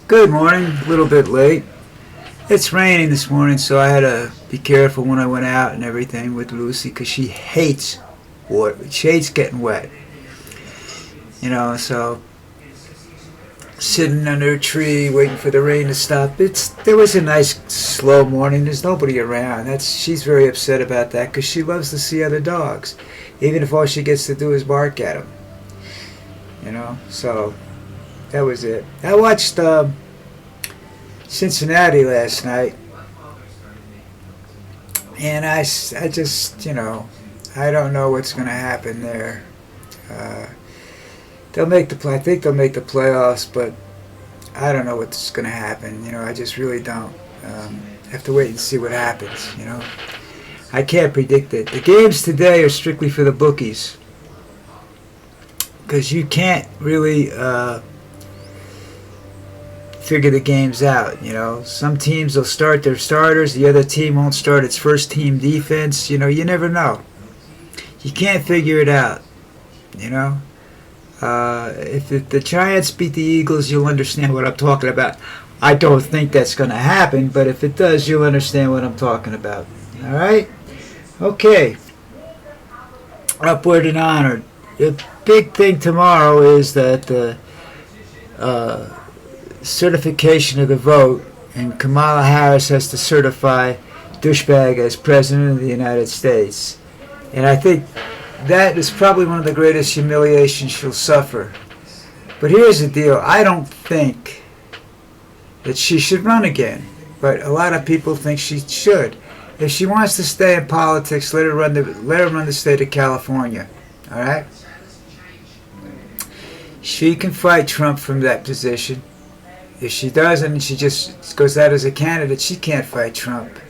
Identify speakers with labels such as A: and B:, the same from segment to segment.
A: Good morning. A little bit late. It's raining this morning, so I had to be careful when I went out and everything with Lucy because she hates water. She hates getting wet. So sitting under a tree waiting for the rain to stop. There was a nice slow morning. There's nobody around. She's very upset about that because she loves to see other dogs, even if all she gets to do is bark at them. So that was it. I watched Cincinnati last night, and I just, I don't know what's going to happen there. I think they'll make the playoffs, but I don't know what's going to happen. I just really don't. Have to wait and see what happens. I can't predict it. The games today are strictly for the bookies because you can't really figure the games out. Some teams will start their starters, the other team won't start its first team defense. You never know. You can't figure it out. If the Giants beat the Eagles, you'll understand what I'm talking about. I don't think that's going to happen, but if it does, you'll understand what I'm talking about. All right? Okay. Upward and onward. The big thing tomorrow is that the certification of the vote, and Kamala Harris has to certify douchebag as president of the United States. And I think that is probably one of the greatest humiliations she'll suffer. But here's the deal. I don't think that she should run again. But a lot of people think she should. If she wants to stay in politics, let her run the state of California. All right? She can fight Trump from that position. If she doesn't and she just goes out as a candidate, she can't fight Trump.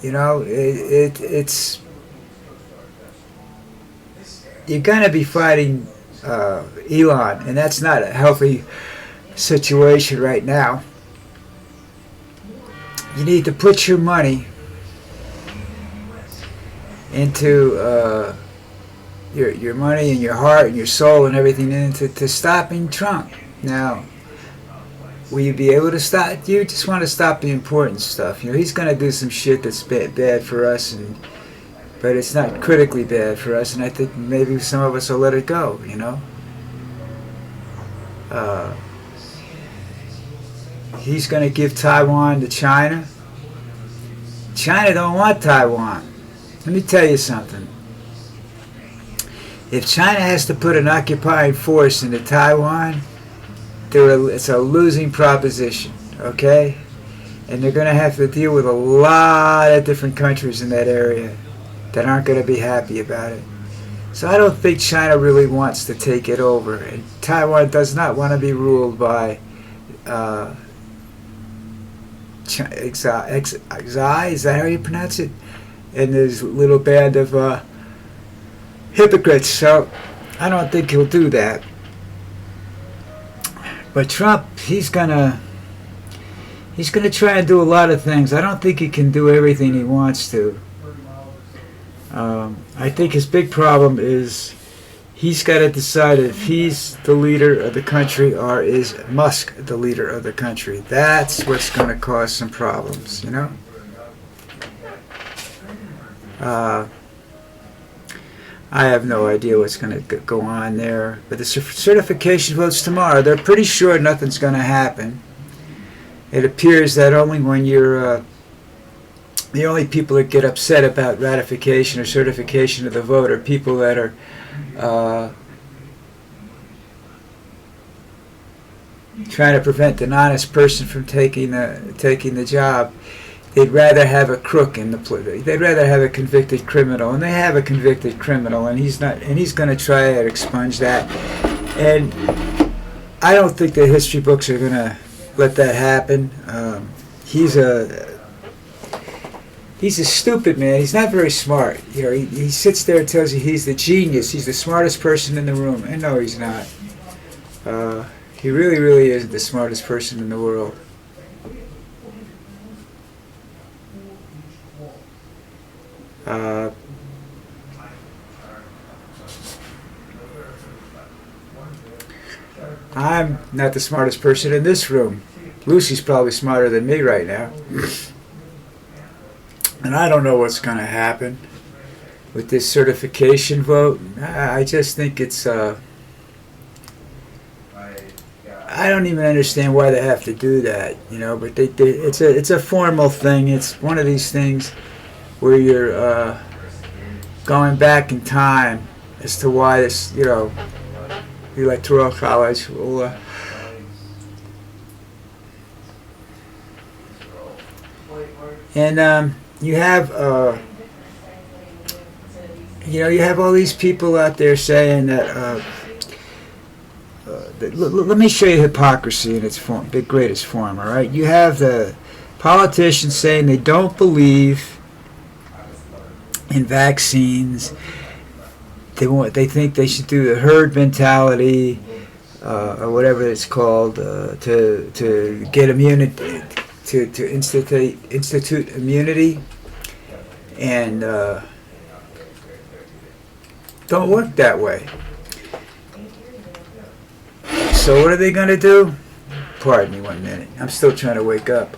A: It's you're going to be fighting Elon, and that's not a healthy situation right now. You need to put your money into your money and your heart and your soul and everything into stopping Trump. Now, will you be able to stop? You just want to stop the important stuff. He's going to do some shit that's bad for us, but it's not critically bad for us, and I think maybe some of us will let it go, He's going to give Taiwan to China. China don't want Taiwan. Let me tell you something. If China has to put an occupying force into Taiwan, it's a losing proposition, okay? And they're going to have to deal with a lot of different countries in that area that aren't going to be happy about it. So I don't think China really wants to take it over. And Taiwan does not want to be ruled by Xi, is that how you pronounce it? And this little band of hypocrites. So I don't think he'll do that. But Trump, he's gonna try and do a lot of things. I don't think he can do everything he wants to. I think his big problem is he's got to decide if he's the leader of the country or is Musk the leader of the country. That's what's going to cause some problems, I have no idea what's going to go on there. But the certification votes tomorrow, they're pretty sure nothing's going to happen. It appears that only when you're the only people that get upset about ratification or certification of the vote are people that are trying to prevent an honest person from taking the job. They'd rather have a crook in the they'd rather have a convicted criminal, and they have a convicted criminal, and he's going to try and expunge that. And I don't think the history books are going to let that happen. He's a stupid man. He's not very smart. He sits there and tells you he's the genius. He's the smartest person in the room. And no, he's not. He really, really isn't the smartest person in the world. I'm not the smartest person in this room. Lucy's probably smarter than me right now. And I don't know what's going to happen with this certification vote. I just think it's... I don't even understand why they have to do that, but it's a formal thing. It's one of these things where you're going back in time as to why this, the Electoral College will... and you have... you have all these people out there saying that... let me show you hypocrisy in its greatest form, all right? You have the politicians saying they don't believe in vaccines. They think they should do the herd mentality, or whatever it's called, to get immunity, to institute immunity, and don't work that way. So what are they going to do? Pardon me 1 minute. I'm still trying to wake up.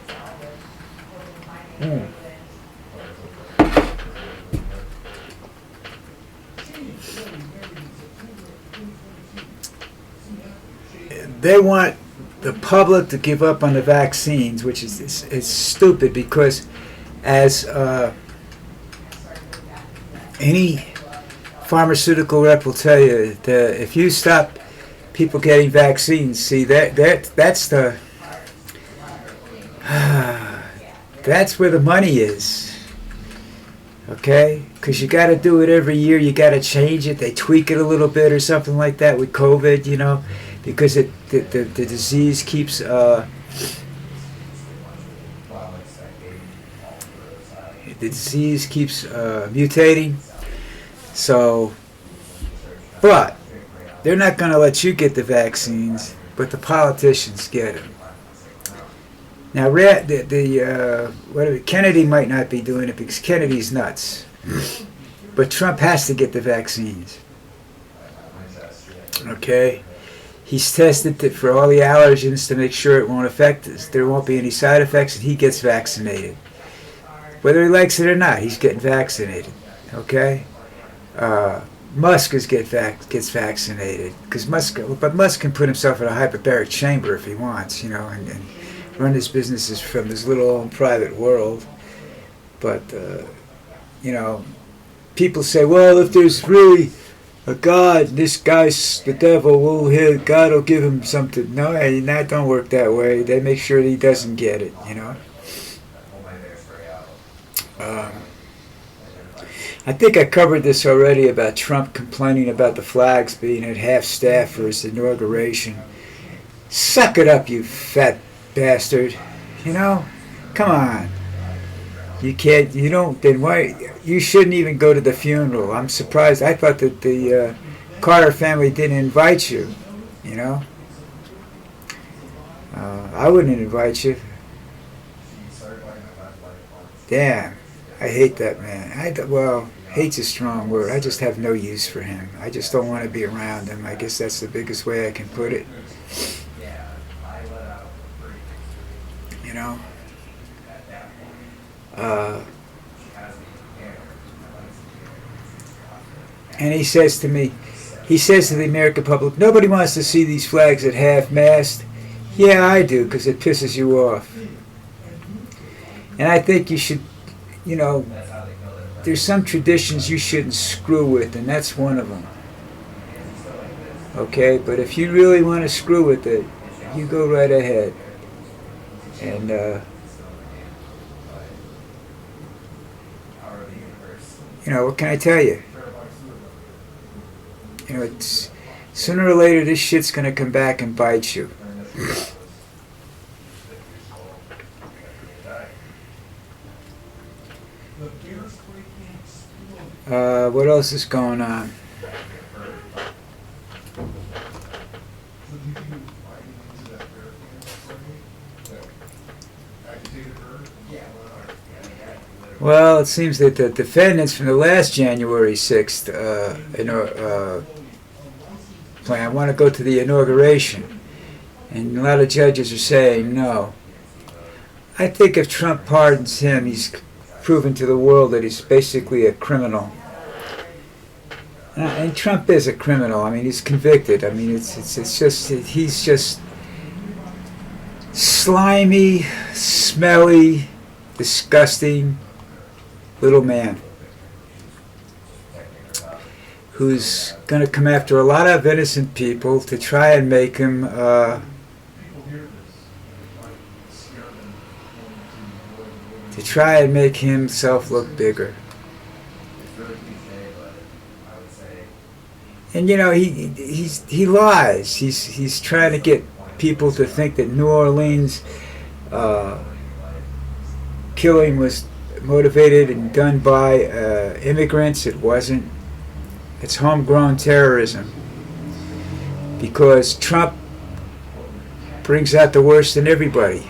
A: They want the public to give up on the vaccines, which is stupid, because as any pharmaceutical rep will tell you, that if you stop people getting vaccines, see that's the that's where the money is, okay? Because you got to do it every year. You got to change it. They tweak it a little bit or something like that with COVID, because the disease keeps mutating. So, but they're not going to let you get the vaccines, but the politicians get them. Now, Kennedy might not be doing it because Kennedy's nuts, but Trump has to get the vaccines. Okay, he's tested it for all the allergens to make sure it won't affect us. There won't be any side effects, and he gets vaccinated. Whether he likes it or not, he's getting vaccinated. Okay. Musk gets vaccinated because Musk can put himself in a hyperbaric chamber if he wants, and run his businesses from his little own private world. But people say, well, if there's really a God, this guy's the devil. God will give him something. No, that don't work that way. They make sure that he doesn't get it. I think I covered this already about Trump complaining about the flags being at half-staff for his inauguration. Suck it up, you fat bastard. Come on. You can't, then why, you shouldn't even go to the funeral. I'm surprised. I thought that the Carter family didn't invite you, I wouldn't invite you. Damn. I hate that man. Hate's a strong word. I just have no use for him. I just don't want to be around him. I guess that's the biggest way I can put it. And he says to the American public, nobody wants to see these flags at half-mast. Yeah, I do, because it pisses you off. And I think you should, there's some traditions you shouldn't screw with, and that's one of them. Okay, but if you really want to screw with it, you go right ahead. And what can I tell you? It's sooner or later this shit's gonna come back and bite you. What else is going on? Well, it seems that the defendants from the last January 6th plan. I want to go to the inauguration. And a lot of judges are saying no. I think if Trump pardons him, he's proven to the world that he's basically a criminal. And Trump is a criminal. I mean, he's convicted. I mean, it's just, he's just slimy, smelly, disgusting little man who's going to come after a lot of innocent people to try and make him himself look bigger. And you know, he lies. He's trying to get people to think that New Orleans killing was motivated and done by immigrants. It wasn't. It's homegrown terrorism. Because Trump brings out the worst in everybody.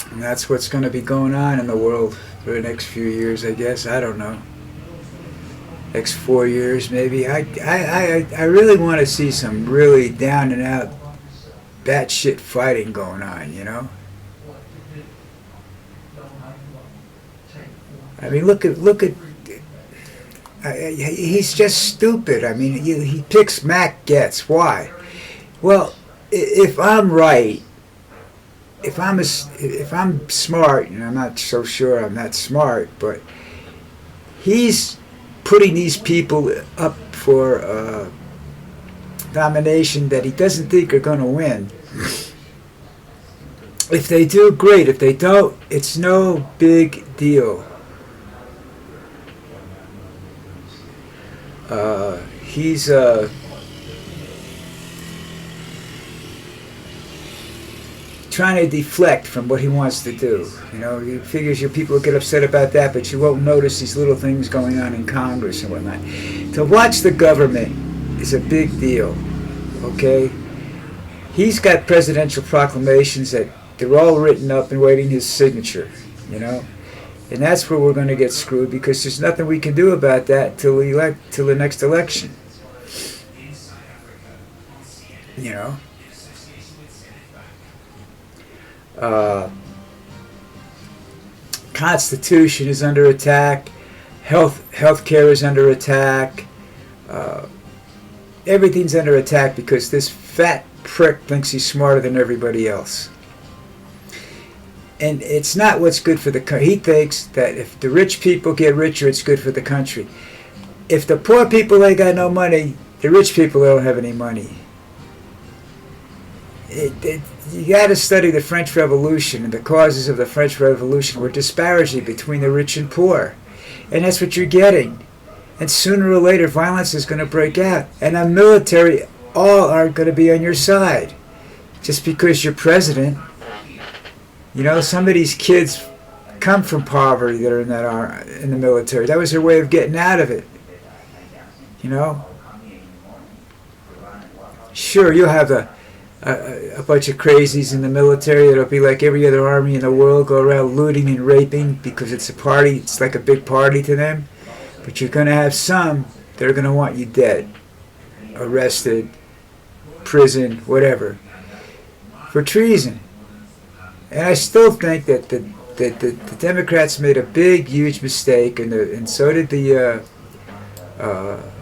A: And that's what's going to be going on in the world for the next few years, I guess. I don't know. Next 4 years, maybe. I really want to see some really down and out batshit fighting going on, you know? I mean, look at he's just stupid. I mean, he picks Mac Getz. Why? Well, if I'm right, if I'm smart, and I'm not so sure I'm that smart, but he's putting these people up for nomination that he doesn't think are going to win. If they do, great. If they don't, it's no big deal. He's trying to deflect from what he wants to do. You know, he figures your people will get upset about that, but you won't notice these little things going on in Congress and whatnot. To watch the government is a big deal, okay? He's got presidential proclamations that they're all written up and waiting his signature, you know? And that's where we're going to get screwed, because there's nothing we can do about that till the next election. You know? Constitution is under attack. Health care is under attack. Everything's under attack because this fat prick thinks he's smarter than everybody else. And it's not what's good for the country. He thinks that if the rich people get richer, it's good for the country. If the poor people ain't got no money, the rich people don't have any money. You got to study the French Revolution, and the causes of the French Revolution were disparity between the rich and poor. And that's what you're getting. And sooner or later, violence is going to break out. And the military all aren't going to be on your side. Just because you're president. You know, some of these kids come from poverty that are in the military. That was their way of getting out of it. You know? Sure, you'll have a bunch of crazies in the military that'll be like every other army in the world, go around looting and raping because it's a party. It's like a big party to them. But you're going to have some that are going to want you dead, arrested, prison, whatever, for treason. And I still think that the Democrats made a big, huge mistake, and so did the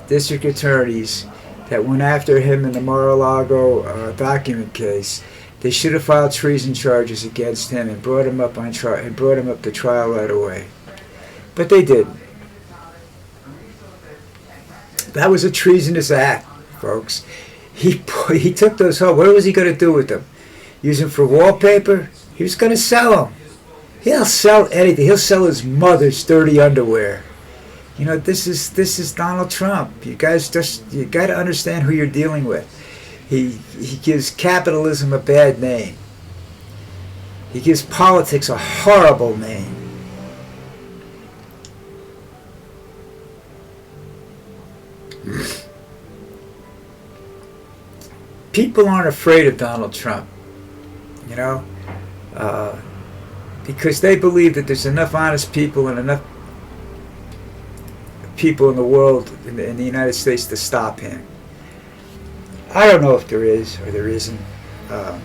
A: district attorneys that went after him in the Mar-a-Lago document case. They should have filed treason charges against him and brought him up on trial and brought him up to trial right away. But they didn't. That was a treasonous act, folks. He took those home. What was he going to do with them? Use them for wallpaper? He was going to sell them. He'll sell anything. He'll sell his mother's dirty underwear. You know, this is Donald Trump. You guys you got to understand who you're dealing with. He gives capitalism a bad name. He gives politics a horrible name. People aren't afraid of Donald Trump, you know, because they believe that there's enough honest people and enough people in the world, in the United States, to stop him. I don't know if there is or there isn't. Um,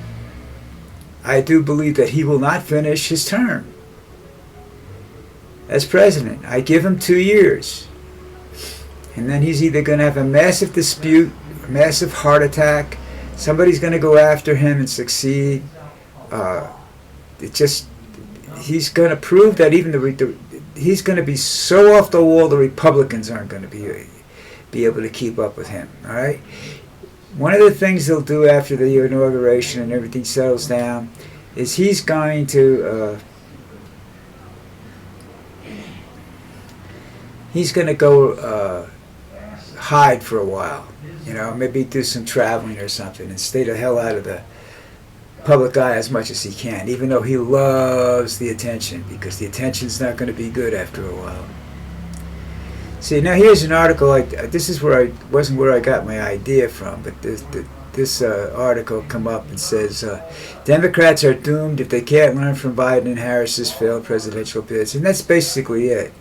A: I do believe that he will not finish his term as president. I give him 2 years. And then he's either going to have a massive dispute, a massive heart attack, somebody's going to go after him and succeed. It just, he's going to prove that even he's going to be so off the wall the Republicans aren't going to be able to keep up with him. All right. One of the things they'll do after the inauguration and everything settles down is he's going to go hide for a while. You know, maybe do some traveling or something and stay the hell out of the public eye as much as he can, even though he loves the attention, because the attention's not going to be good after a while. See, now here's an article. This is wasn't where I got my idea from, but this article come up and says Democrats are doomed if they can't learn from Biden and Harris's failed presidential bids, and that's basically it.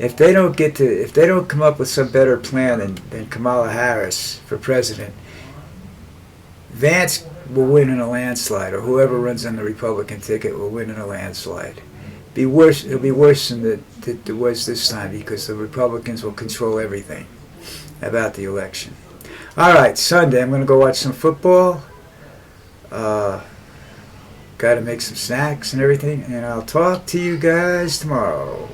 A: If they don't come up with some better plan than Kamala Harris for president, Vance will win in a landslide, or whoever runs on the Republican ticket will win in a landslide. It'll be worse than it was this time, because the Republicans will control everything about the election. All right, Sunday, I'm going to go watch some football. Got to make some snacks and everything, and I'll talk to you guys tomorrow.